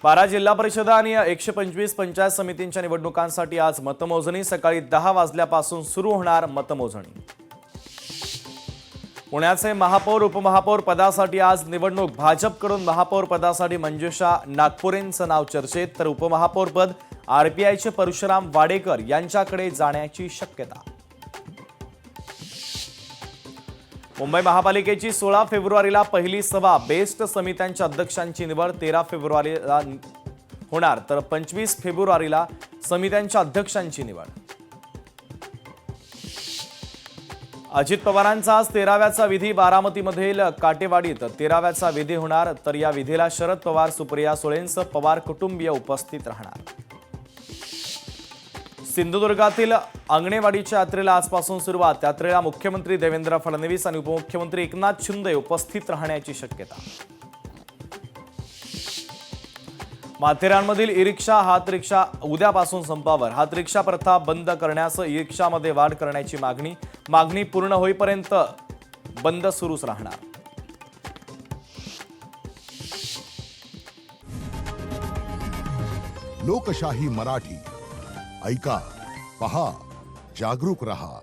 12 जिल्हा परिषदा आणि 125 पंचायत समितींच्या निवडणुकांसाठी आज मतमोजणी सकाळी 10 वाजल्यापासून सुरू होणार मतमोजणी। पुण्याचे महापौर उपमहापौर पदासाठी आज निवडणूक। भाजपकडून महापौर पदासाठी मंजुषा नागपुरेंचं नाव चर्चेत, तर उपमहापौर पद आरपीआयचे परशुराम वाडेकर यांच्याकडे जाण्याची शक्यता। मुंबई महापालिकेची 16 फेब्रुवारीला पहिली सभा। बेस्ट समित्यांच्या अध्यक्षांची निवड 13 फेब्रुवारीला होणार, तर 25 फेब्रुवारीला समित्यांच्या अध्यक्षांची निवड। अजित पवारांचा आज 13व्याचा विधी। बारामतीमधील काटेवाडीत 13व्याचा विधी होणार, तर या विधीला शरद पवार, सुप्रिया सुळेंसह पवार कुटुंबीय उपस्थित राहणार। सिंधुदुर्गातील अंगणेवाडीच्या यात्रेला आजपासून सुरुवात। यात्रेला मुख्यमंत्री देवेंद्र फडणवीस आणि उपमुख्यमंत्री एकनाथ शिंदे उपस्थित राहण्याची शक्यता। माथेरानमधील ई-रिक्षा हात रिक्षा उद्यापासून संपावर। हात रिक्षा प्रथा बंद करण्यास ई-रिक्षामध्ये वाढ करण्याची मागणी पूर्ण होईपर्यंत बंद सुरूच राहणार। लोकशाही मराठी ऐका, पहा, जागरूक रहा।